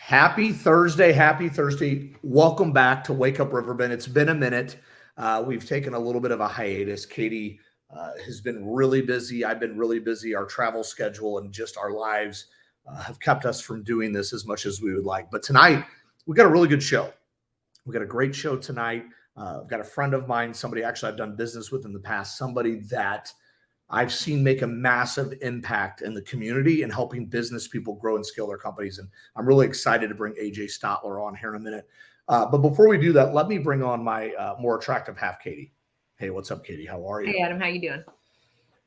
Happy Thursday. Happy Thursday. Welcome back to Wake Up Riverbend. It's been a minute. We've taken a little bit of a hiatus. Katie has been really busy. I've been really busy. Our travel schedule and just our lives have kept us from doing this as much as we would like. But tonight, we got a really good show. We got a great show tonight. I've got a friend of mine, somebody actually I've done business with in the past, somebody that I've seen make a massive impact in the community and helping business people grow and scale their companies. And I'm really excited to bring AJ Stotler on here in a minute. But before we do that, let me bring on my more attractive half, Katie. Hey, what's up, Katie? How are you? Hey, Adam. How you doing?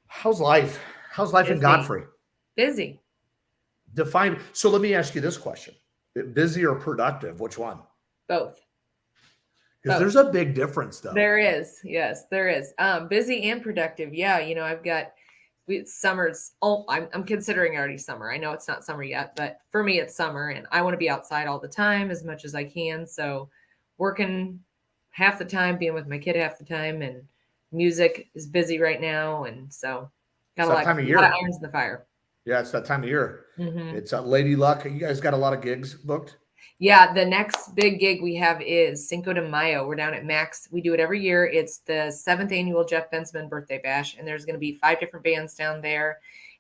How's life? How's life in Godfrey? Busy. Define. So let me ask you this question. Busy or productive? Which one? Both. Because there's a big difference, though. There is. Yes, there is. Busy and productive. Yeah. You know, I've got summer's. Oh, I'm considering already summer. I know it's not summer yet, but for me, it's summer and I want to be outside all the time as much as I can. So working half the time, being with my kid half the time, and music is busy right now. And so got a lot of irons in the fire. Yeah, it's that time of year. Mm-hmm. It's Lady Luck. You guys got a lot of gigs booked? Yeah, the next big gig we have is Cinco de Mayo. We're down at Max. We do it every year. It's the 7th annual Jeff Bensman birthday bash, and there's going to be 5 different bands down there,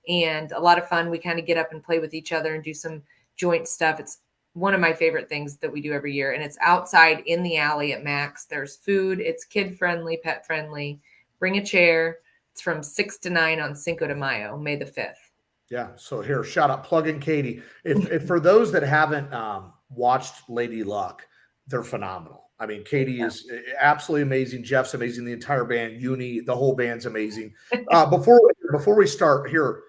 and a lot of fun. We kind of get up and play with each other and do some joint stuff. It's one of my favorite things that we do every year, and it's outside in the alley at Max. There's food. It's kid-friendly, pet-friendly. Bring a chair. It's from 6 to 9 on Cinco de Mayo, May the 5th. Yeah, so here, shout out, plug in Katie. If for those that haven't watched Lady Luck, they're phenomenal. I mean, Katie is absolutely amazing. Jeff's amazing. The entire band, Uni, the whole band's amazing. Before we start here,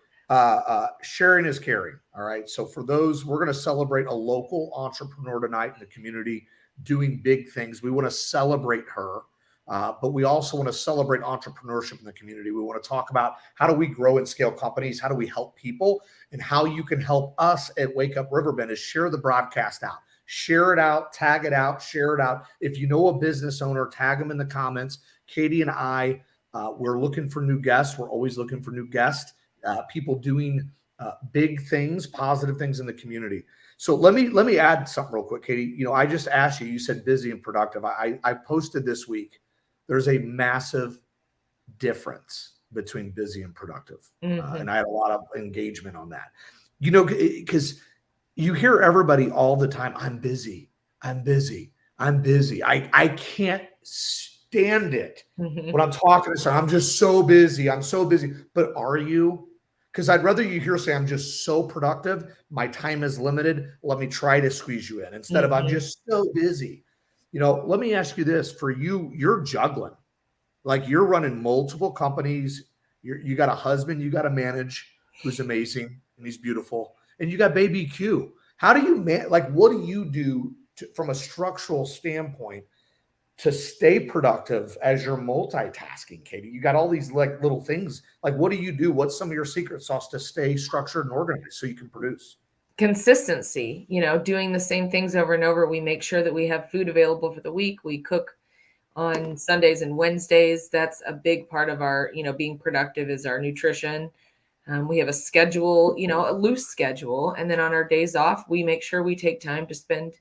sharing is caring. All right. So for those, we're going to celebrate a local entrepreneur tonight in the community doing big things. We want to celebrate her. But we also want to celebrate entrepreneurship in the community. We want to talk about how do we grow and scale companies? How do we help people? And how you can help us at Wake Up Riverbend is share the broadcast out. Share it out, tag it out, share it out. If you know a business owner, tag them in the comments. Katie and I, we're looking for new guests. We're always looking for new guests, people doing big things, positive things in the community. So let me add something real quick, Katie. You know, I just asked you, you said busy and productive. I posted this week. There's a massive difference between busy and productive. Mm-hmm. And I had a lot of engagement on that. You know, because you hear everybody all the time, I'm busy. I'm busy. I'm busy. I can't stand it. Mm-hmm. When I'm talking to someone, I'm just so busy. I'm so busy. But are you? Because I'd rather you hear say, I'm just so productive. My time is limited. Let me try to squeeze you in instead of I'm just so busy. You know, let me ask you this. For you, you're juggling. Like you're running multiple companies. You got a husband you got to manage who's amazing and he's beautiful. And you got baby Q. How do you what do you do from a structural standpoint to stay productive as you're multitasking, Katie? You got all these like little things. Like what do you do? What's some of your secret sauce to stay structured and organized so you can produce? Consistency, you know, doing the same things over and over. We make sure that we have food available for the week. We cook on Sundays and Wednesdays. That's a big part of our, you know, being productive is our nutrition. We have a schedule, you know, a loose schedule. And then on our days off, we make sure we take time to spend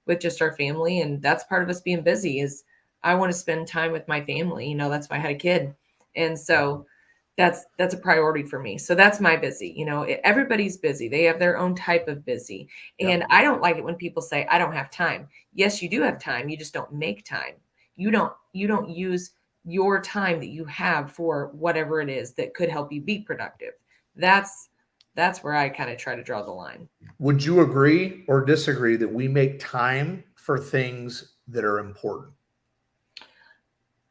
with just our family. And that's part of us being busy is I want to spend time with my family. You know, that's why I had a kid. And so that's a priority for me. So that's my busy. You know, everybody's busy. They have their own type of busy. And I don't like it when people say, I don't have time. Yes, you do have time. You just don't make time. You don't use your time that you have for whatever it is that could help you be productive. That's where I kind of try to draw the line. Would you agree or disagree that we make time for things that are important?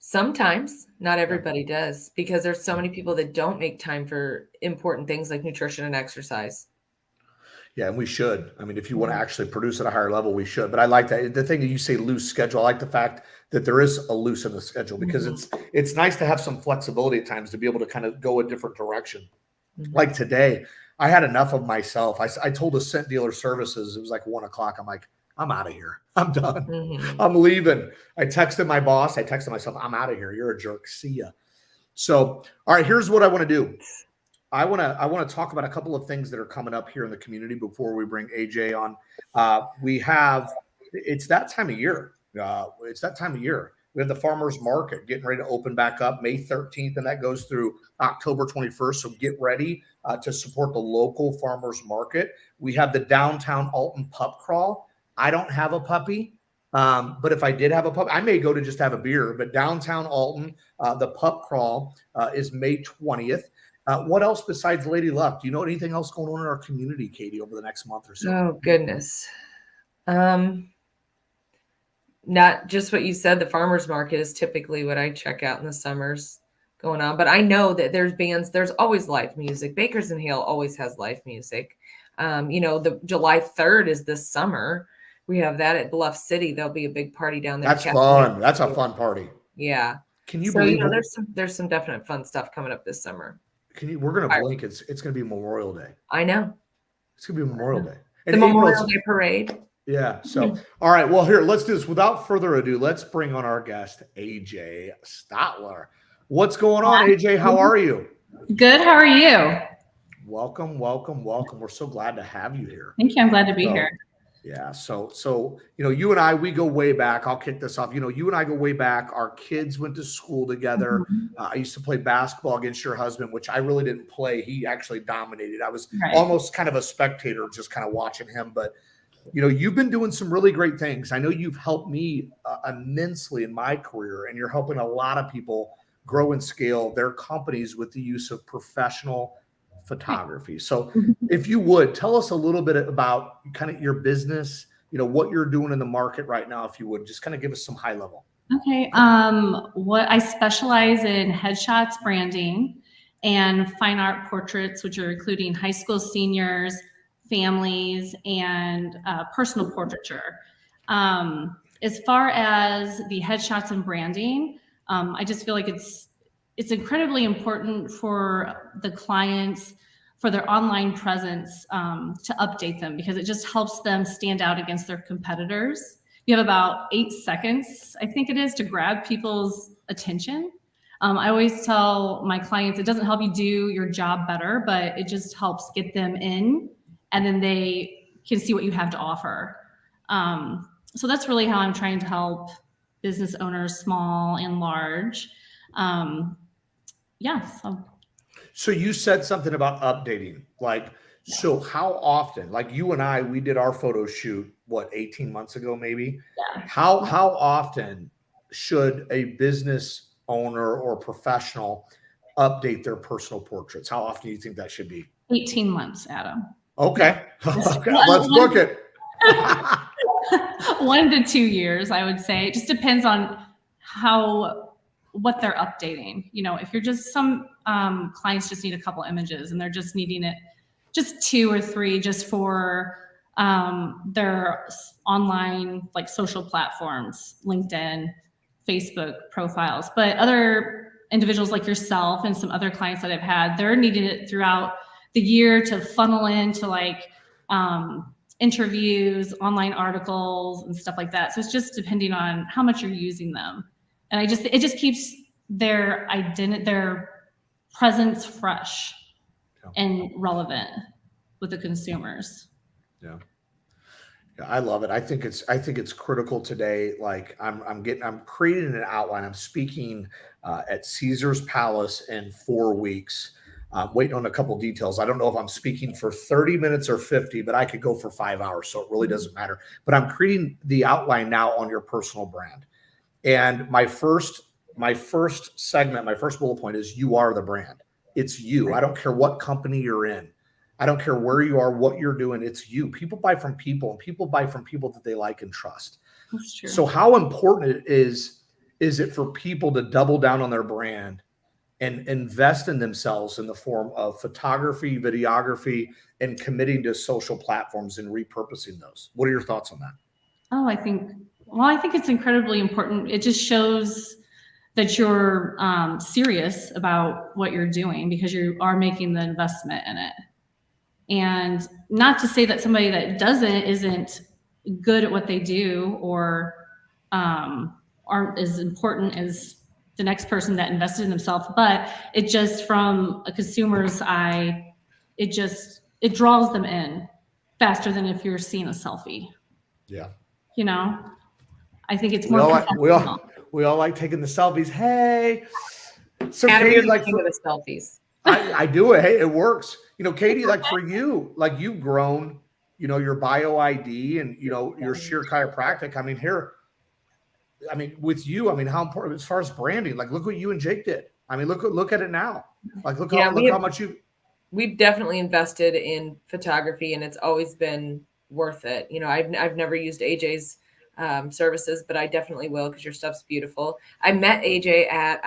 Sometimes, not everybody does, because there's so many people that don't make time for important things like nutrition and exercise. Yeah, and we should. I mean, if you want to actually produce at a higher level, we should. But I like that. The thing that you say loose schedule, I like the fact that there is a loose in the schedule because it's nice to have some flexibility at times to be able to kind of go a different direction. Mm-hmm. Like today, I had enough of myself. I told Ascent Dealer Services, it was like 1:00. I'm like, I'm out of here. I'm done. Mm-hmm. I'm leaving. I texted my boss. I texted myself, I'm out of here. You're a jerk. See ya. So, all right, here's what I want to do. I want to talk about a couple of things that are coming up here in the community before we bring AJ on. It's that time of year. It's that time of year. We have the farmers market getting ready to open back up May 13th, and that goes through October 21st. So get ready to support the local farmers market. We have the downtown Alton pup crawl. I don't have a puppy, but if I did have a puppy, I may go to just have a beer. But downtown Alton, the pup crawl is May 20th. What else besides Lady Luck? Do you know anything else going on in our community, Katie, over the next month or so? Oh, goodness. Not just what you said. The farmers market is typically what I check out in the summers going on. But I know that there's bands. There's always live music. Bakers and Hale always has live music. The July 3rd is this summer. We have that at Bluff City. There'll be a big party down there. That's fun. That's a fun party. Yeah. Can you believe there's some definite fun stuff coming up this summer. We're gonna blink. It's gonna be Memorial Day. I know. It's gonna be Memorial Day. The Memorial Day parade. Yeah. So, all right. Well, here, let's do this. Without further ado, let's bring on our guest, AJ Stotler. What's going on, AJ? How are you? Good. How are you? Welcome, welcome, welcome. We're so glad to have you here. Thank you. I'm glad to be here. Yeah. So, you and I, we go way back. I'll kick this off. You and I go way back. Our kids went to school together. I used to play basketball against your husband, which I really didn't play. He actually dominated. I was almost kind of a spectator, just kind of watching him. But, you've been doing some really great things. I know you've helped me immensely in my career, and you're helping a lot of people grow and scale their companies with the use of professional photography. So if you would tell us a little bit about kind of your business, what you're doing in the market right now, if you would just kind of give us some high level. Okay. What I specialize in headshots, branding, and fine art portraits, which are including high school seniors, families, and personal portraiture. As far as the headshots and branding, I just feel like it's incredibly important for the clients, for their online presence, to update them, because it just helps them stand out against their competitors. You have about 8 seconds, I think it is, to grab people's attention. I always tell my clients, it doesn't help you do your job better, but it just helps get them in, and then they can see what you have to offer. So that's really how I'm trying to help business owners, small and large. So you said something about updating, so how often, you and I, we did our photo shoot, 18 months ago, maybe? Yeah. How often should a business owner or professional update their personal portraits? How often do you think that should be? 18 months, Adam. Okay. Let's book it. 1 to 2 years, I would say. It just depends on what they're updating. If you're just some clients just need a couple images and they're just needing it, just 2 or 3, just for their online, social platforms, LinkedIn, Facebook profiles. But other individuals like yourself and some other clients that I've had, they're needing it throughout the year to funnel into interviews, online articles, and stuff like that. So it's just depending on how much you're using them. And it just keeps their identity, their presence fresh and relevant with the consumers. Yeah, I love it. I think it's critical today. I'm creating an outline. I'm speaking at Caesar's Palace in 4 weeks. Waiting on a couple details. I don't know if I'm speaking for 30 minutes or 50, but I could go for 5 hours, so it really doesn't matter. But I'm creating the outline now on your personal brand. And my first segment, my first bullet point is, you are the brand. It's you. I don't care what company you're in. I don't care where you are, what you're doing. It's you. People buy from people, and people buy from people that they like and trust. That's true. So how important is it for people to double down on their brand and invest in themselves in the form of photography, videography, and committing to social platforms and repurposing those? What are your thoughts on that? Oh, I think it's incredibly important. It just shows that you're serious about what you're doing, because you are making the investment in it. And not to say that somebody that isn't good at what they do or aren't as important as the next person that invested in themselves, but it just, from a consumer's eye, it draws them in faster than if you're seeing a selfie. Yeah. You know, I think it's We more all professional. we all like taking the selfies. Hey, so Adam, Katie, you're the like king of the selfies. I do it. Hey, it works. You know, Katie, like for you, like you've grown, you know, your bio ID and, you know, your sheer chiropractic. I mean, with you, I mean, how important as far as branding, like look what you and Jake did. I mean, look at it now. Like, look how much we've definitely invested in photography, and it's always been worth it. You know, I've never used AJ's services, but I definitely will, because your stuff's beautiful. I met AJ at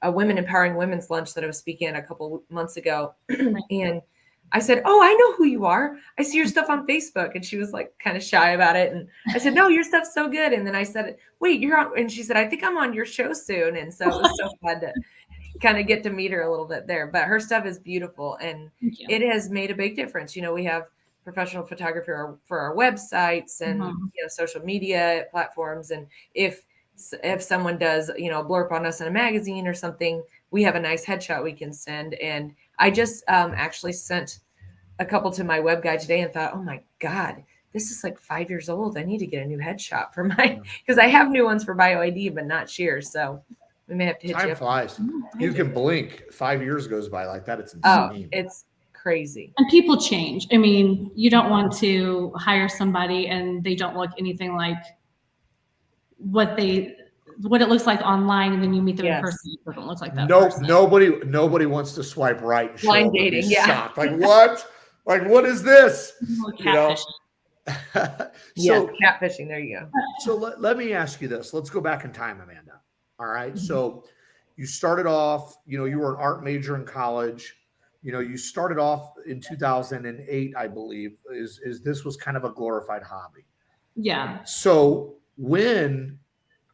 a Women Empowering Women's lunch that I was speaking at a couple months ago. And I said, "Oh, I know who you are. I see your stuff on Facebook." And she was like kind of shy about it. And I said, "No, your stuff's so good." And then I said, "Wait, you're on," and she said, "I think I'm on your show soon." And so it was so fun to kind of get to meet her a little bit there. But her stuff is beautiful, and it has made a big difference. You know, we have professional photographer for our websites and you know, social media platforms. And if someone does, you know, a blurb on us in a magazine or something, we have a nice headshot we can send. And I just actually sent a couple to my web guy today and thought, oh my God, this is like 5 years old. I need to get a new headshot for my, because I have new ones for bio ID, but not sheer. So we may have to hit time you. flies. You can blink. 5 years goes by like that. It's insane. Oh, it's crazy. And people change. I mean, you don't want to hire somebody and they don't look anything like what it looks like online, and then you meet them in person, it doesn't look like that. Nobody wants to swipe right and blind dating. Yeah. Shocked. Like what? Like what is this? You know? So catfishing. There you go. So let me ask you this. Let's go back in time, Amanda. All right. So you started off, you know, you were an art major in college. You know, you started off in 2008, I believe, is this was kind of a glorified hobby. Yeah. So when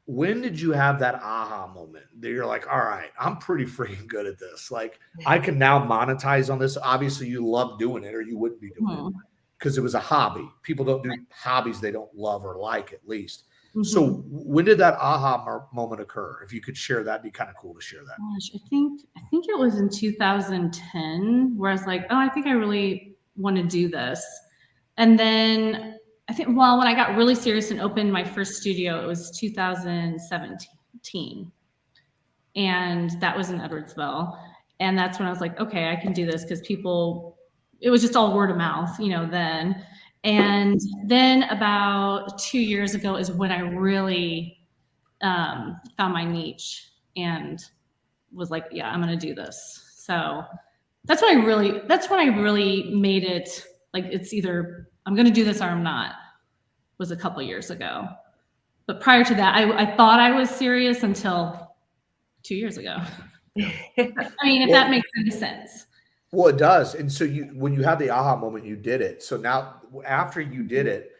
did you have that aha moment that you're like, all right, I'm pretty freaking good at this. Like I can now monetize on this. Obviously you love doing it, or you wouldn't be doing it, because it was a hobby. People don't do hobbies they don't love or like, at least. So when did that aha moment occur? If you could share that, it'd be kind of cool to share that. Gosh, I think it was in 2010 where I was like, oh, I think I really want to do this. And then I think, well, when I got really serious and opened my first studio, it was 2017. And that was in Edwardsville. And that's when I was like, okay, I can do this, because it was just all word of mouth, you know, then. And then about 2 years ago is when I really found my niche and was like, yeah, I'm going to do this. So that's when I really made it like, it's either I'm going to do this or I'm not, was a couple years ago. But prior to that, I thought I was serious until 2 years ago. I mean, if that makes any sense. Well, it does. And so when you had the aha moment, you did it. So now after you did it,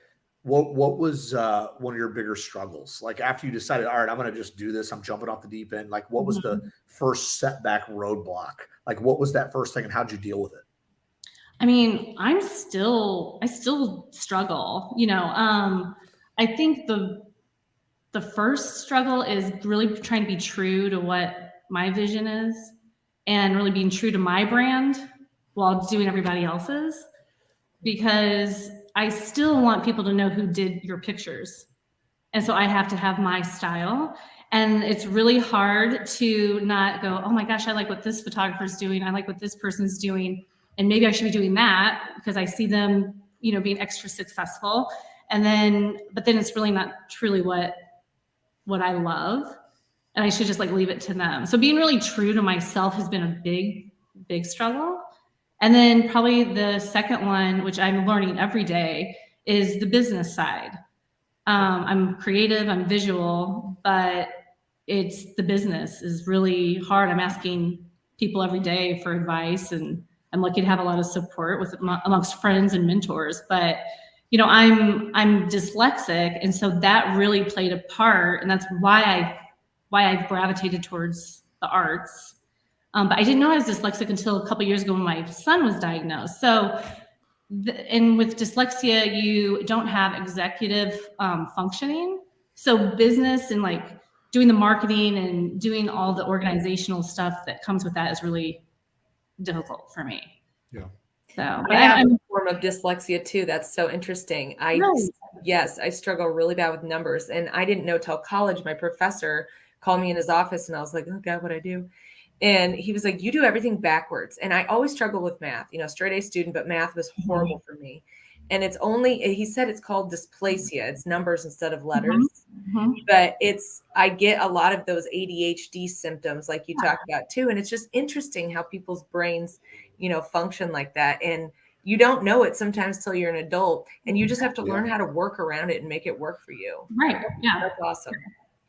what was one of your bigger struggles? Like after you decided, all right, I'm going to just do this, I'm jumping off the deep end. Like what was the first setback, roadblock? Like what was that first thing, and how'd you deal with it? I mean, I still struggle, you know. I think the first struggle is really trying to be true to what my vision is, and really being true to my brand while doing everybody else's, because I still want people to know who did your pictures. And so I have to have my style. And it's really hard to not go, oh my gosh, I like what this photographer's doing. I like what this person's doing. And maybe I should be doing that because I see them, you know, being extra successful. And then, but then it's really not truly what I love. And I should just like leave it to them. So being really true to myself has been a big, big struggle. And then probably the second one, which I'm learning every day, is the business side. I'm creative, I'm visual, but it's the business is really hard. I'm asking people every day for advice, and I'm lucky to have a lot of support amongst friends and mentors. But you know, I'm dyslexic, and so that really played a part, and that's why I've gravitated towards the arts. But I didn't know I was dyslexic until a couple of years ago when my son was diagnosed. So, and with dyslexia, you don't have executive functioning. So business and like doing the marketing and doing all the organizational stuff that comes with that is really difficult for me. Yeah. So I have a form of dyslexia too. That's so interesting. Really? Yes, I struggle really bad with numbers, and I didn't know till college. My professor called me in his office, and I was like, "Oh God, what I do?" And he was like, "You do everything backwards." And I always struggle with math. Straight A student, but math was horrible for me. And it's only, he said it's called dysplasia. It's numbers instead of letters. But I get a lot of those ADHD symptoms like you talked about too. And it's just interesting how people's brains, function like that. And you don't know it sometimes till you're an adult, and you just have to learn how to work around it and make it work for you. Right. Yeah. That's awesome.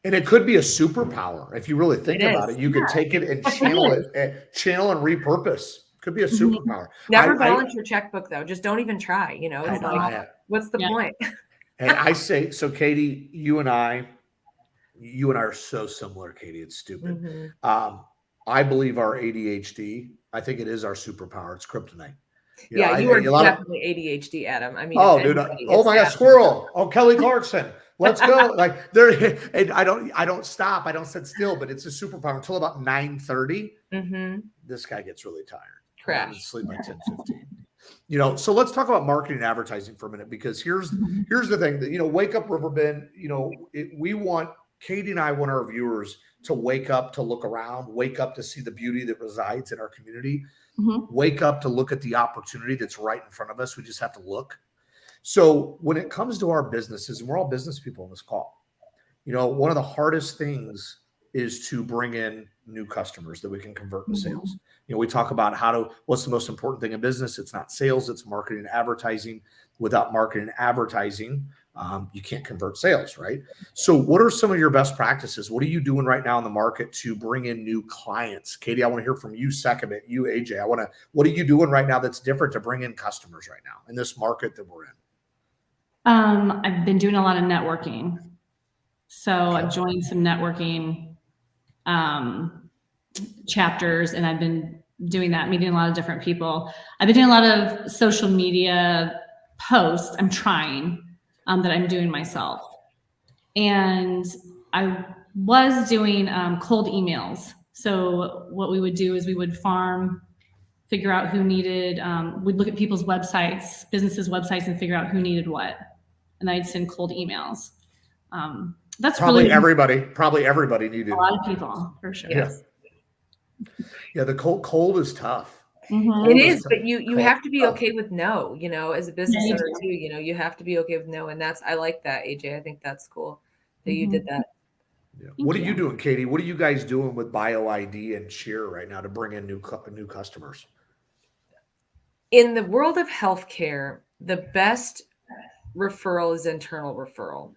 And it could be a superpower. If you really think about it, you could take it and channel and repurpose. Could be a superpower. Never balance your checkbook though. Just don't even try. It's like, what's the point? And I say, so Katie, you and I are so similar, Katie. It's stupid. I believe our ADHD, I think it is our superpower. It's kryptonite. You are definitely ADHD, Adam. I mean, dude, oh my God, squirrel. Oh, Kelly Clarkson. Let's go. Like there, and I don't stop. I don't sit still, but it's a superpower until about 9:30. This guy gets really tired. Crash. Sleep by 10:15. So let's talk about marketing and advertising for a minute, because here's the thing that, Wake Up Riverbend, Katie and I want our viewers to wake up, to look around, wake up to see the beauty that resides in our community, wake up to look at the opportunity that's right in front of us. We just have to look. So when it comes to our businesses, and we're all business people on this call, one of the hardest things is to bring in new customers that we can convert to sales. We talk about what's the most important thing in business? It's not sales, it's marketing and advertising. Without marketing and advertising, you can't convert sales, right? So what are some of your best practices? What are you doing right now in the market to bring in new clients? Katie, I want to hear from you second. You, AJ, what are you doing right now that's different to bring in customers right now in this market that we're in? I've been doing a lot of networking. So I've joined some networking chapters, and I've been doing that, meeting a lot of different people. I've been doing a lot of social media posts. I'm trying that I'm doing myself. And I was doing cold emails. So what we would do is we would figure out who needed, we'd look at people's websites, businesses' websites, and figure out who needed what. And I'd send cold emails. That's probably everybody needed a lot of people, for sure. Yeah, the cold is tough. It is, but you have to be okay with no, as a business owner too, you have to be okay with no. And I like that, AJ. I think that's cool that you did that. Yeah. What are you doing, Katie? What are you guys doing with BioID and Cheer right now to bring in new customers? In the world of healthcare, the best referral is internal referral.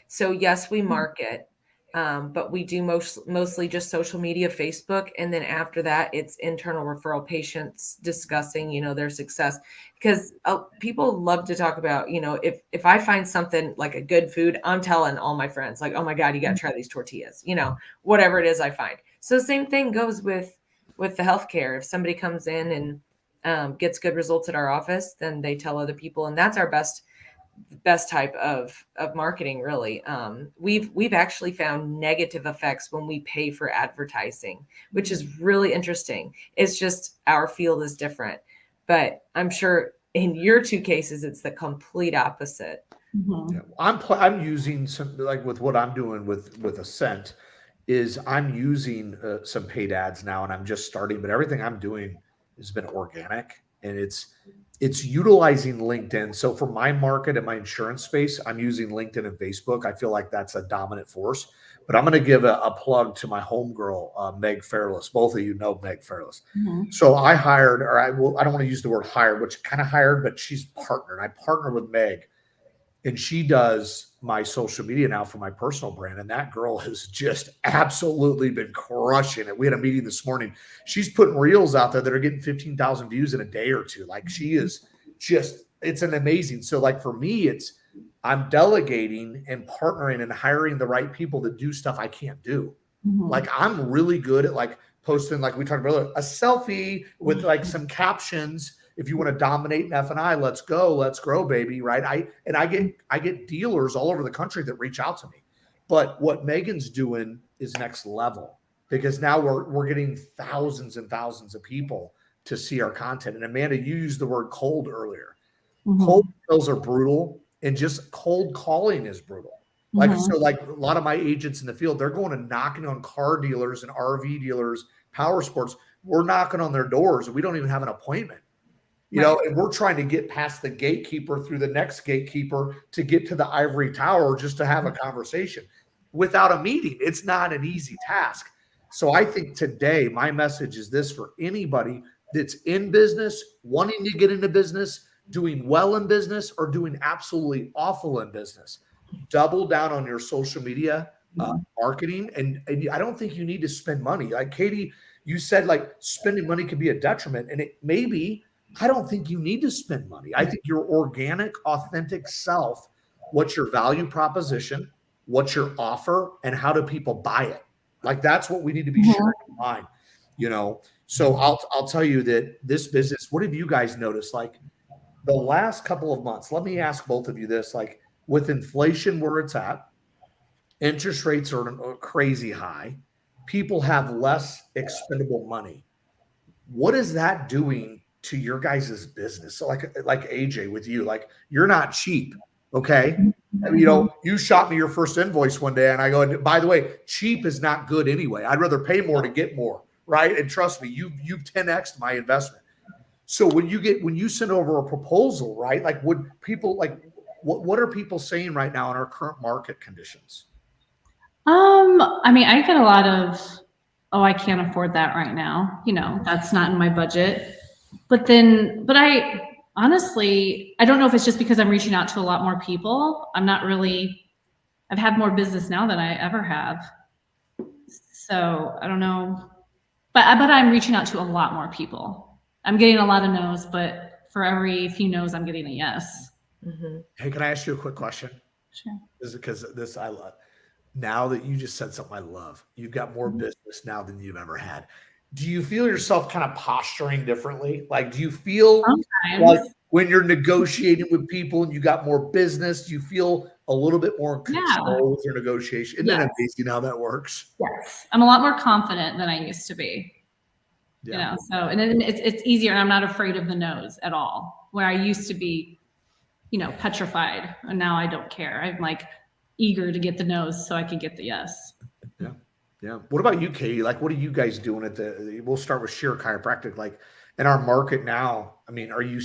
So yes, we market, but we do mostly just social media, Facebook. And then after that, it's internal referral, patients discussing, their success, because people love to talk about, if I find something like a good food, I'm telling all my friends, like, oh my God, you got to try these tortillas, whatever it is I find. So the same thing goes with the healthcare. If somebody comes in and gets good results at our office, then they tell other people, and that's our best type of marketing, really. We've actually found negative effects when we pay for advertising, which is really interesting. It's just our field is different, but I'm sure in your two cases, it's the complete opposite. Yeah. I'm using some, like with what I'm doing with Ascent, is I'm using some paid ads now, and I'm just starting, but everything I'm doing has been organic, and it's utilizing LinkedIn. So for my market and my insurance space, I'm using LinkedIn and Facebook. I feel like that's a dominant force. But I'm going to give a plug to my homegirl, Meg Fairless. Both of you know Meg Fairless. So I hired, I don't want to use the word hired, which kind of hired, but she's partnered. I partnered with Meg, and she does my social media now for my personal brand. And that girl has just absolutely been crushing it. We had a meeting this morning. She's putting reels out there that are getting 15,000 views in a day or two. Like, she is just, it's an amazing. So like for me, I'm delegating and partnering and hiring the right people that do stuff I can't do. Like, I'm really good at like posting, like we talked about earlier, a selfie with like some captions. If you want to dominate in F&I, let's go, let's grow, baby. Right. I get dealers all over the country that reach out to me, But what Megan's doing is next level, because now we're getting thousands and thousands of people to see our content. And Amanda, you used the word cold earlier. Cold sales are brutal, and just cold calling is brutal. Like, so like a lot of my agents in the field, they're going and knocking on car dealers and RV dealers, power sports. We're knocking on their doors and we don't even have an appointment, you know, and we're trying to get past the gatekeeper through the next gatekeeper to get to the ivory tower just to have a conversation without a meeting. It's not an easy task. So I think today my message is this for anybody that's in business, wanting to get into business, doing well in business, or doing absolutely awful in business. Double down on your social media marketing. And I don't think you need to spend money. Like Katie, you said like spending money can be a detriment. And it may be. I don't think you need to spend money. I think your organic, authentic self, what's your value proposition, what's your offer, and how do people buy it? Like that's what we need to be sharing in mind, you know? So I'll tell you that this business, what have you guys noticed? Like the last couple of months, let me ask both of you this, like with inflation where it's at, interest rates are crazy high, people have less expendable money. What is that doing to your guys' business? So like AJ with you, like you're not cheap. Okay. You know, you shot me your first invoice one day and I go, by the way, cheap is not good anyway. I'd rather pay more to get more. Right. And trust me, you've 10x'd my investment. So when you send over a proposal, right? Like would people like, what are people saying right now in our current market conditions? I mean, I get a lot of, oh, I can't afford that right now. You know, that's not in my budget. But I honestly, I don't know if it's just because I'm reaching out to a lot more people. I've had more business now than I ever have. So I don't know, but I'm reaching out to a lot more people. I'm getting a lot of no's, but for every few no's, I'm getting a yes. Hey, can I ask you a quick question? Sure. This is because this I love. Now that you just said something I love, you've got more business now than you've ever had. Do you feel yourself kind of posturing differently? Like, do you feel like when you're negotiating with people and you got more business, do you feel a little bit more control with your negotiation? Isn't that amazing how that works? Yes. I'm a lot more confident than I used to be. You know, so, and it's easier and I'm not afraid of the no's at all, where I used to be, you know, petrified, and now I don't care. I'm like eager to get the no's so I can get the yes. Yeah. What about you, Katie? Like, what are you guys doing we'll start with Sheer Chiropractic. Like in our market now, I mean, are you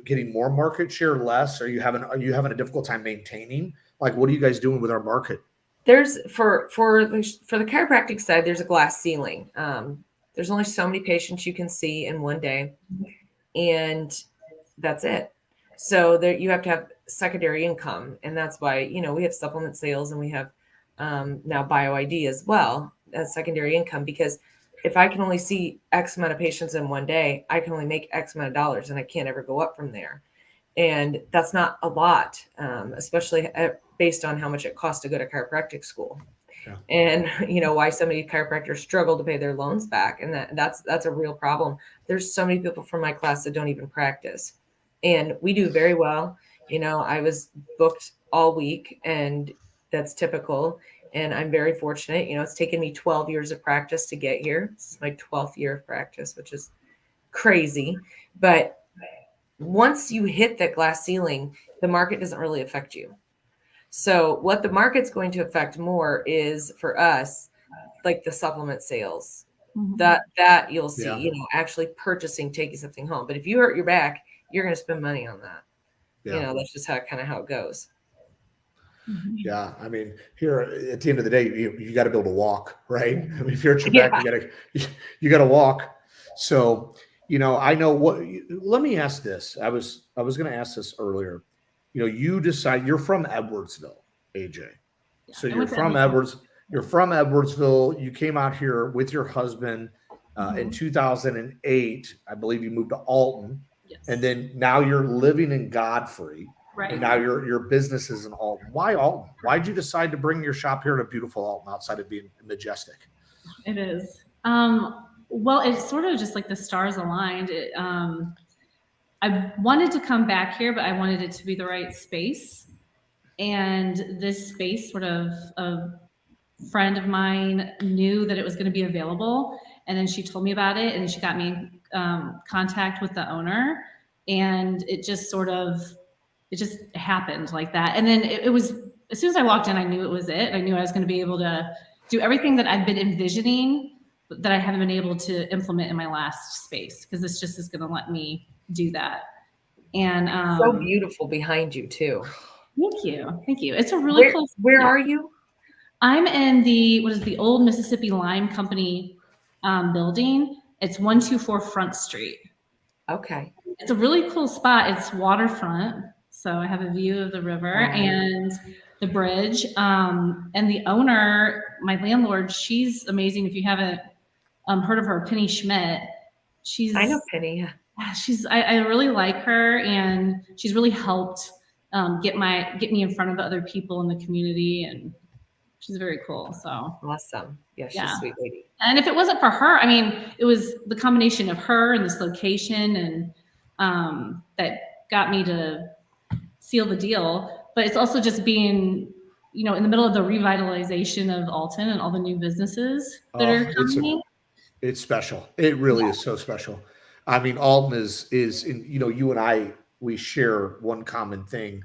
getting more market share, less? Are you having a difficult time maintaining? Like, what are you guys doing with our market? There's for the chiropractic side, there's a glass ceiling. There's only so many patients you can see in one day, and that's it. So there you have to have secondary income, and that's why, you know, we have supplement sales and we have now BioID as well as secondary income, because if I can only see X amount of patients in one day, I can only make X amount of dollars and I can't ever go up from there. And that's not a lot, especially based on how much it costs to go to chiropractic school. Yeah. And you know why so many chiropractors struggle to pay their loans back. And that's a real problem. There's so many people from my class that don't even practice. And we do very well. You know, I was booked all week, and that's typical. And I'm very fortunate. You know, it's taken me 12 years of practice to get here. This is my 12th year of practice, which is crazy. But once you hit that glass ceiling, the market doesn't really affect you. So what the market's going to affect more is, for us, like the supplement sales. That you'll see, you know, actually purchasing, taking something home. But if you hurt your back, you're going to spend money on that. You know, that's just how it goes. Yeah. I mean, here at the end of the day, you got to be able to walk, right? I mean, if you're at your back, you got to walk. So, you know, I know let me ask this. I was going to ask this earlier. You know, you're from Edwardsville, AJ. So you're from Edwardsville. You came out here with your husband in 2008. I believe you moved to Alton. Yes. And then now you're living in Godfrey. Right. And now your business is in Alton. Why Alton? Why'd you decide to bring your shop here to beautiful Alton outside of being majestic? It is. Well, it's sort of just like the stars aligned. I wanted to come back here, but I wanted it to be the right space. And this space sort of a friend of mine knew that it was going to be available. And then she told me about it, and then she got me in contact with the owner. And it just happened like that. And then it was, as soon as I walked in, I knew it was it. I knew I was going to be able to do everything that I've been envisioning, but that I haven't been able to implement in my last space, because this just is going to let me do that. And So beautiful behind you too. Thank you. It's a really cool. Where are you? I'm in the old Mississippi Lime Company building. It's 124 Front Street. Okay. It's a really cool spot. It's waterfront, so I have a view of the river and the bridge. And the owner, my landlord, she's amazing. If you haven't heard of her, Penny Schmidt. I know Penny. I really like her, and she's really helped get me in front of other people in the community, and she's very cool. So awesome. Yeah, she's a sweet lady. And if it wasn't for her, I mean, it was the combination of her and this location and that got me to seal the deal. But it's also just being, in the middle of the revitalization of Alton and all the new businesses that are coming. It's special. It really is so special. I mean, Alton is you and I, we share one common thing.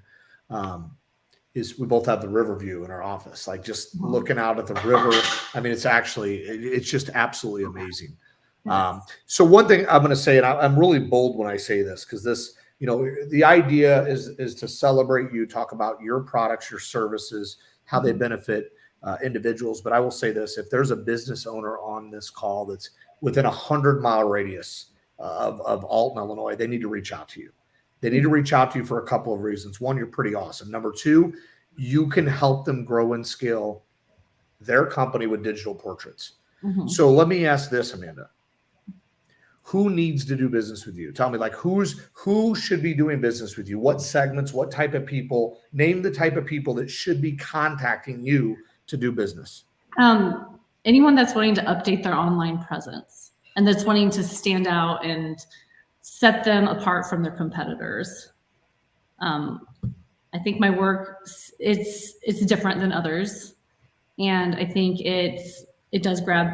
Is we both have the river view in our office, like just looking out at the river. I mean, it's just absolutely amazing. So one thing I'm going to say, and I'm really bold when I say this, because this, the idea is to celebrate you, talk about your products, your services, how they benefit individuals. But I will say this: if there's a business owner on this call that's within 100-mile radius of Alton, Illinois, they need to reach out to you. They need to reach out to you for a couple of reasons. One, you're pretty awesome. Number two, you can help them grow and scale their company with digital portraits. So let me ask this, Amanda. Who needs to do business with you? Tell me, like, who should be doing business with you? What segments, what type of people? Name the type of people that should be contacting you to do business. Anyone that's wanting to update their online presence and that's wanting to stand out and set them apart from their competitors. I think my work, it's different than others. And I think it does grab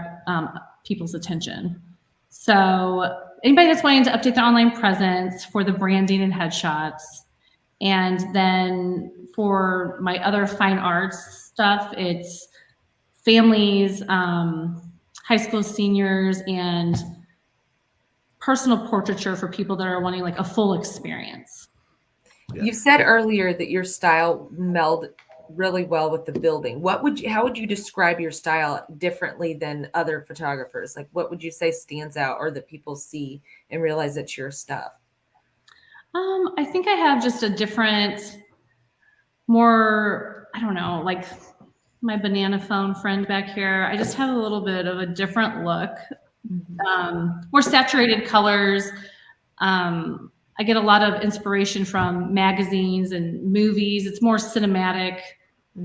people's attention. So anybody that's wanting to update their online presence for the branding and headshots. And then for my other fine arts stuff, it's families, high school seniors, and personal portraiture for people that are wanting like a full experience. Yeah. You said earlier that your style melded really well with the building. How would you describe your style differently than other photographers? Like, what would you say stands out, or that people see and realize it's your stuff? I think I have just a different, more, I don't know, like my banana phone friend back here. I just have a little bit of a different look. More saturated colors. I get a lot of inspiration from magazines and movies. It's more cinematic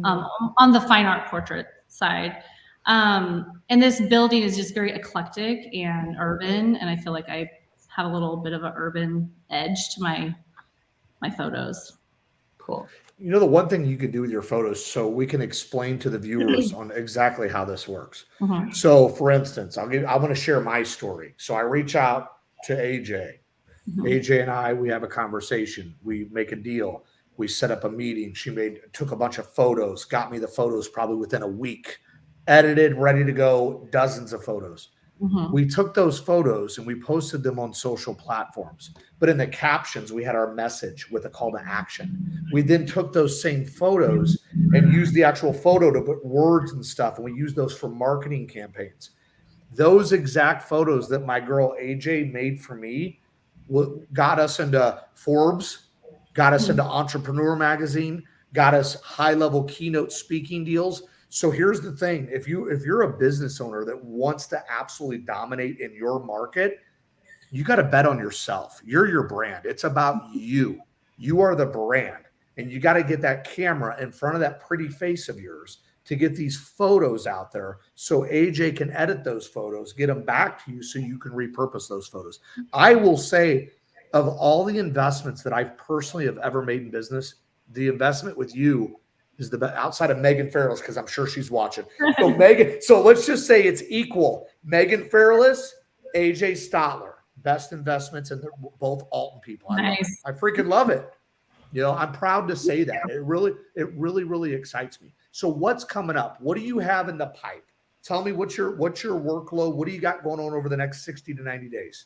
on the fine art portrait side. And this building is just very eclectic and urban. And I feel like I have a little bit of an urban edge to my photos. Cool. The one thing you could do with your photos, so we can explain to the viewers on exactly how this works. So for instance, I'm going to share my story. So I reach out to AJ. AJ and I, we have a conversation. We make a deal. We set up a meeting. She took a bunch of photos, got me the photos probably within a week, edited, ready to go, dozens of photos. We took those photos and we posted them on social platforms. But in the captions, we had our message with a call to action. We then took those same photos and used the actual photo to put words and stuff. And we used those for marketing campaigns. Those exact photos that my girl AJ made for me got us into Forbes, got us into Entrepreneur magazine, got us high-level keynote speaking deals. So here's the thing. If you're a business owner that wants to absolutely dominate in your market, you got to bet on yourself. You're your brand. It's about you. You are the brand. And you got to get that camera in front of that pretty face of yours to get these photos out there so AJ can edit those photos, get them back to you so you can repurpose those photos. I will say, of all the investments that I personally have ever made in business, the investment with you is the best outside of Megan Farrell's, because I'm sure she's watching. So Megan, so let's just say it's equal. Megan Farrell's, AJ Stotler, best investments, and they're both Alton people. Nice. I freaking love it. You know, I'm proud to say that. It really excites me. So what's coming up? What do you have in the pipe? Tell me what's your workload? What do you got going on over the next 60 to 90 days?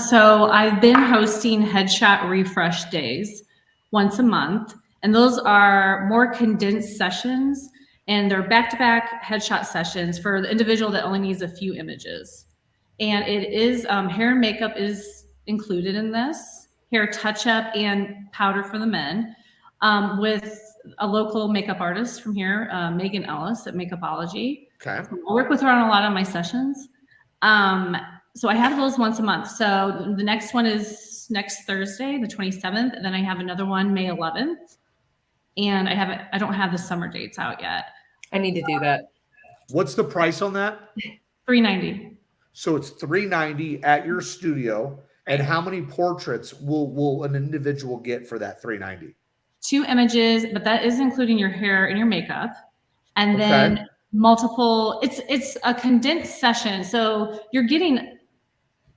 So I've been hosting headshot refresh days once a month, and those are more condensed sessions, and they're back-to-back headshot sessions for the individual that only needs a few images. And it is hair and makeup is included in this, hair touch-up and powder for the men, with a local makeup artist from here, Megan Ellis at Makeupology. Okay. I work with her on a lot of my sessions. So I have those once a month. So the next one is next Thursday, the 27th, and then I have another one May 11th. And I don't have the summer dates out yet. I need to do that. What's the price on that? $390. So it's $390 at your studio. And how many portraits will an individual get for that $390? 2 images, but that is including your hair and your makeup. And then multiple, it's a condensed session. So you're getting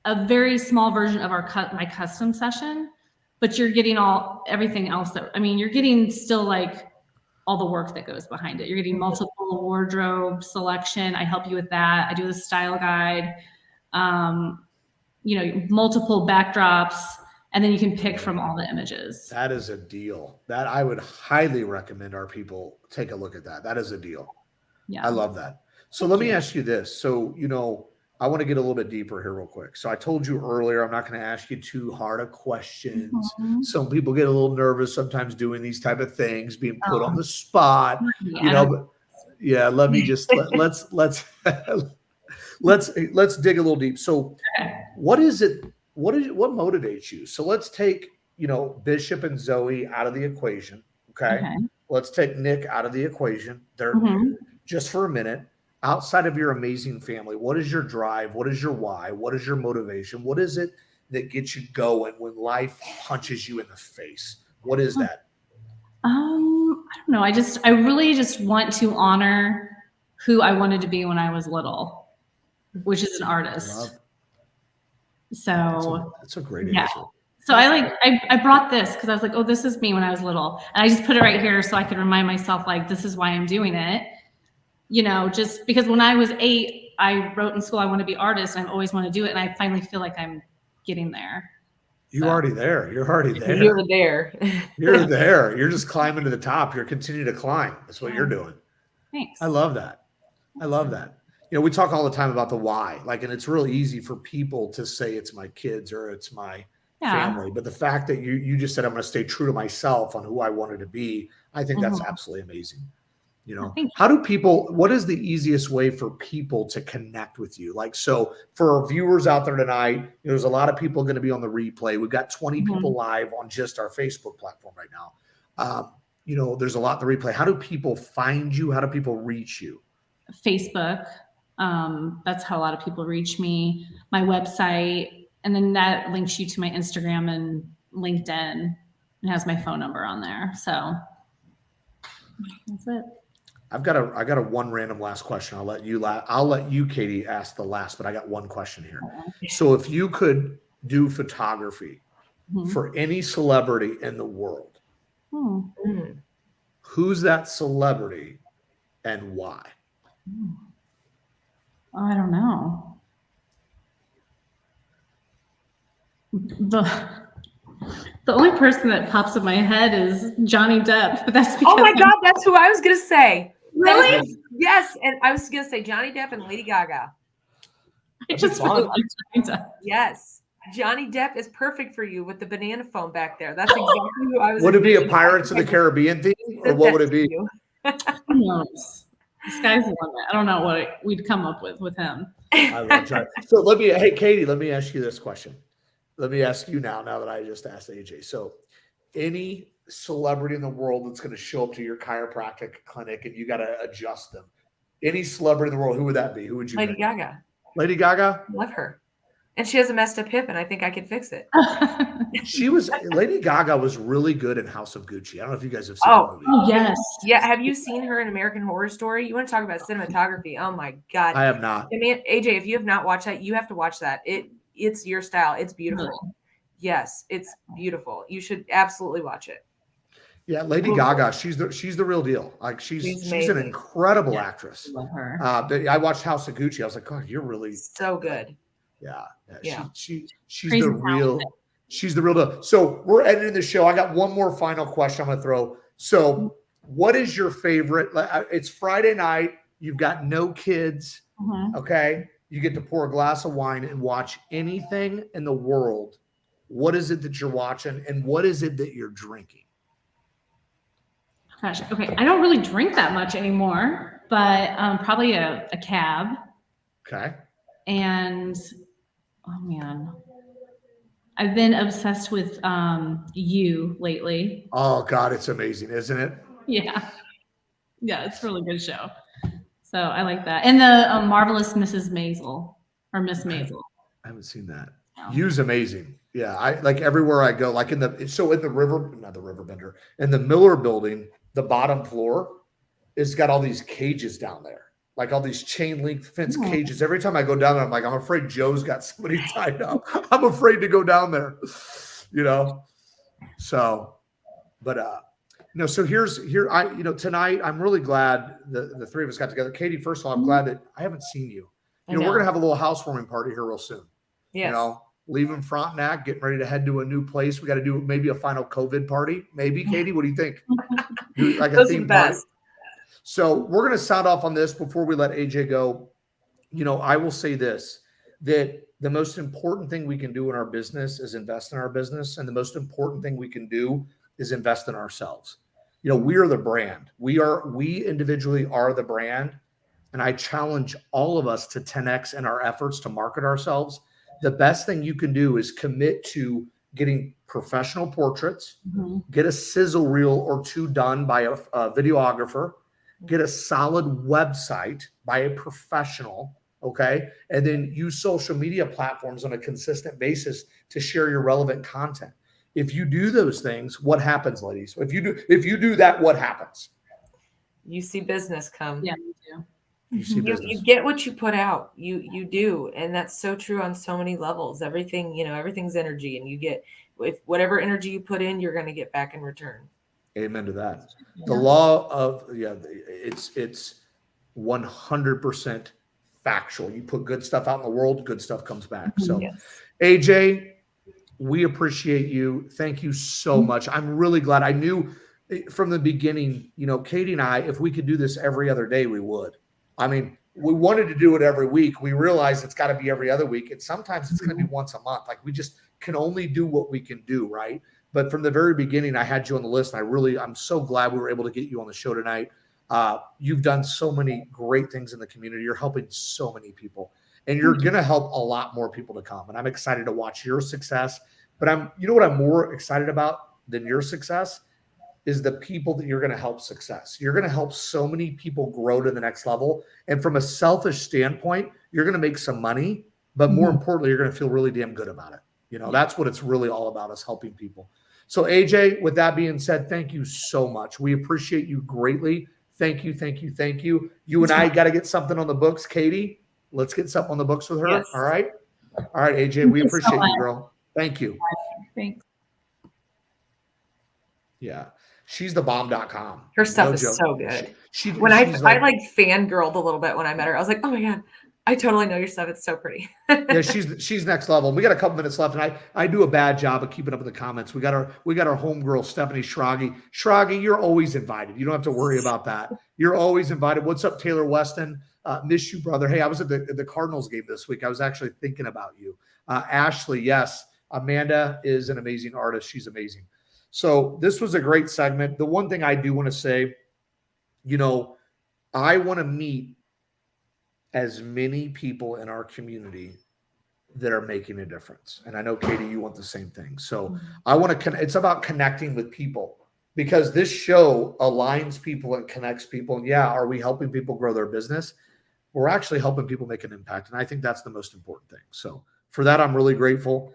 a very small version of my custom session, but you're getting everything else you're getting still like all the work that goes behind it. You're getting multiple wardrobe selection. I help you with that. I do the style guide, multiple backdrops, and then you can pick from all the images. That is a deal. That I would highly recommend our people take a look at that. That is a deal. Yeah. I love that. So let me ask you this. So, I want to get a little bit deeper here real quick. So I told you earlier, I'm not going to ask you too hard of questions. Mm-hmm. Some people get a little nervous sometimes doing these type of things, being put on the spot, but let me just, let's dig a little deep. So what is it? What motivates you? So let's take, Bishop and Zoe out of the equation. Okay. Let's take Nick out of the equation. They're just for a minute. Outside of your amazing family, what is your drive? What is your why? What is your motivation? What is it that gets you going when life punches you in the face? What is that? I don't know. I really just want to honor who I wanted to be when I was little, which is an artist. So that's a great answer. So I brought this because I was like, oh, this is me when I was little. And I just put it right here so I could remind myself, like, this is why I'm doing it. Just because when I was 8, I wrote in school, I want to be an artist. And I always want to do it. And I finally feel like I'm getting there. You're already there. You're already there. You're there. You're there. You're just climbing to the top. You're continuing to climb. That's what you're doing. Thanks. I love that. I love that. We talk all the time about the why, and it's really easy for people to say it's my kids or it's my family. But the fact that you just said, I'm going to stay true to myself on who I wanted to be, I think that's absolutely amazing. What is the easiest way for people to connect with you? So for our viewers out there tonight, there's a lot of people going to be on the replay. We've got 20 people live on just our Facebook platform right now. There's a lot in the replay. How do people find you? How do people reach you? Facebook. That's how a lot of people reach me. My website, and then that links you to my Instagram and LinkedIn and has my phone number on there. So that's it. I got a one random last question. I'll let you, Katie, ask the last, but I got one question here. So if you could do photography for any celebrity in the world, who's that celebrity and why? I don't know. The only person that pops in my head is Johnny Depp, but that's because oh my God, that's who I was gonna say. Really? Yes, and I was gonna say Johnny Depp and Lady Gaga. I just really like Johnny Depp. Yes, Johnny Depp is perfect for you with the banana phone back there. That's exactly who I was. Would it be a Pirates of the Caribbean theme, or what would it be? Who knows? The sky's the limit. I don't know what we'd come up with him. I love Johnny. So hey, Katie, let me ask you this question. Let me ask you now that I just asked AJ. So any celebrity in the world that's going to show up to your chiropractic clinic and you got to adjust them, any celebrity in the world, who would that be? Who would you Lady pick? Gaga. Lady Gaga? Love her. And she has a messed up hip, and I think I could fix it. Lady Gaga was really good in House of Gucci. I don't know if you guys have seen that movie. Oh, yes. Yeah. Have you seen her in American Horror Story? You want to talk about cinematography? Oh my God. I have not. I mean, AJ, if you have not watched that, you have to watch that. It's your style. It's beautiful. Really? Yes, it's beautiful. You should absolutely watch it. Yeah, Lady Gaga, she's the real deal. Like she's an incredible actress. Love her. I watched House of Gucci. I was like, God, you're really so good. Yeah. She's Crazy the real. She's the real deal. So we're ending the show. I got one more final question I'm going to throw. So, what is your favorite? It's Friday night. You've got no kids. Okay, you get to pour a glass of wine and watch anything in the world. What is it that you're watching, and what is it that you're drinking? Gosh, okay. I don't really drink that much anymore, but probably a cab. Okay. And oh man, I've been obsessed with You lately. Oh God, it's amazing, isn't it? Yeah, it's a really good show. So I like that. And the Marvelous Mrs. Maisel or Miss Maisel. I haven't seen that. No. You's amazing. Yeah, I like everywhere I go. Like in the Riverbender, in the Miller Building, the bottom floor, it's got all these cages down there. Like all these chain link fence cages. Every time I go down there, I'm like, I'm afraid Joe's got somebody tied up. I'm afraid to go down there, So, but so tonight I'm really glad the three of us got together. Katie, first of all, I'm glad that I haven't seen you. We're gonna have a little housewarming party here real soon. Yes. Leaving Frontenac, getting ready to head to a new place. We got to do maybe a final COVID party. Maybe, Katie, what do you think? Like a theme party. So we're going to sound off on this before we let AJ go. I will say this, that the most important thing we can do in our business is invest in our business. And the most important thing we can do is invest in ourselves. We are the brand. We individually are the brand. And I challenge all of us to 10X in our efforts to market ourselves. The best thing you can do is commit to getting professional portraits, get a sizzle reel or two done by a videographer, get a solid website by a professional, okay? And then use social media platforms on a consistent basis to share your relevant content. If you do those things, what happens, ladies? If you do that, what happens? You see business come. Yeah, you do. You get what you put out. You do, and that's so true on so many levels. Everything, everything's energy, and you get with whatever energy you put in, you're going to get back in return. Amen to that. Yeah. The law of it's 100% factual. You put good stuff out in the world, good stuff comes back. So, AJ, we appreciate you. Thank you so much. I'm really glad. I knew from the beginning, Katie and I, if we could do this every other day, we would. I mean, we wanted to do it every week. We realized it's got to be every other week. And sometimes it's going to be once a month. Like we just can only do what we can do, right? But from the very beginning, I had you on the list. And I'm so glad we were able to get you on the show tonight. You've done so many great things in the community. You're helping so many people. And you're going to help a lot more people to come. And I'm excited to watch your success. But you know what I'm more excited about than your success? Is the people that you're going to help success. You're going to help so many people grow to the next level. And from a selfish standpoint, you're going to make some money, but more importantly, you're going to feel really damn good about it. That's what it's really all about, is helping people. So AJ, with that being said, thank you so much. We appreciate you greatly. Thank you. Thank you. Thank you. You and I got to get something on the books. Katie, let's get something on the books with her. Yes. All right. All right, AJ, we appreciate you, girl. Thank you. Thanks. Yeah. She's the bomb.com. Her stuff is so good. I fangirled a little bit when I met her. I was like, oh my God, I totally know your stuff. It's so pretty. Yeah, she's next level. We got a couple minutes left, and I do a bad job of keeping up with the comments. We got our homegirl, Stephanie Schragi. Schragi, you're always invited. You don't have to worry about that. You're always invited. What's up, Taylor Weston? Miss you, brother. Hey, I was at the Cardinals game this week. I was actually thinking about you. Ashley, yes. Amanda is an amazing artist. She's amazing. So this was a great segment. The one thing I do want to say, I want to meet as many people in our community that are making a difference. And I know, Katie, you want the same thing. So I want to it's about connecting with people, because this show aligns people and connects people. And are we helping people grow their business? We're actually helping people make an impact. And I think that's the most important thing. So for that, I'm really grateful.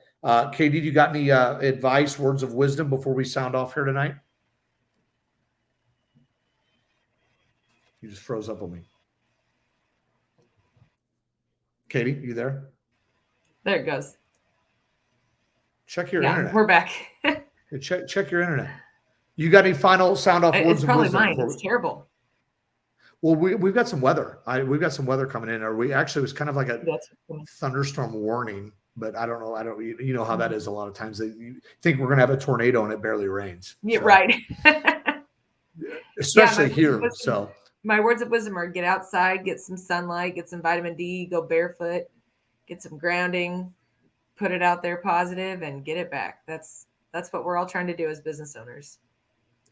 Katie, do you got any advice, words of wisdom before we sound off here tonight? You just froze up on me. Katie, you there? There it goes. Check your internet. We're back. Check your internet. You got any final sound off words It's of probably wisdom? mine. It's terrible. Well, we've got some weather. We've got some weather coming in. Or we actually, it was kind of like a thunderstorm warning, but I don't know. You know how that is a lot of times. You think we're going to have a tornado and it barely rains. Yeah, so. Right. Especially here. So my words of wisdom are get outside, get some sunlight, get some vitamin D, go barefoot, get some grounding, put it out there positive and get it back. That's what we're all trying to do as business owners.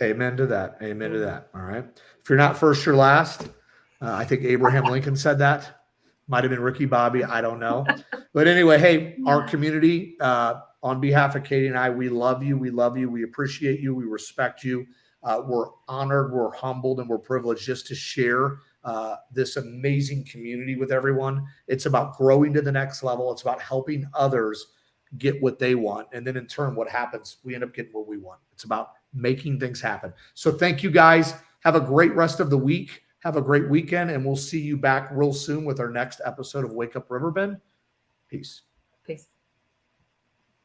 Amen to that. Amen to that. All right. If you're not first, you're last. I think Abraham Lincoln said that. Might have been Ricky Bobby. I don't know. But anyway, hey, our community, on behalf of Katie and I, we love you. We love you. We appreciate you. We respect you. We're honored. We're humbled, and we're privileged just to share this amazing community with everyone. It's about growing to the next level. It's about helping others get what they want. And then in turn, what happens? We end up getting what we want. It's about making things happen. So thank you guys. Have a great rest of the week. Have a great weekend, and we'll see you back real soon with our next episode of Wake Up Riverbend. Peace. Peace.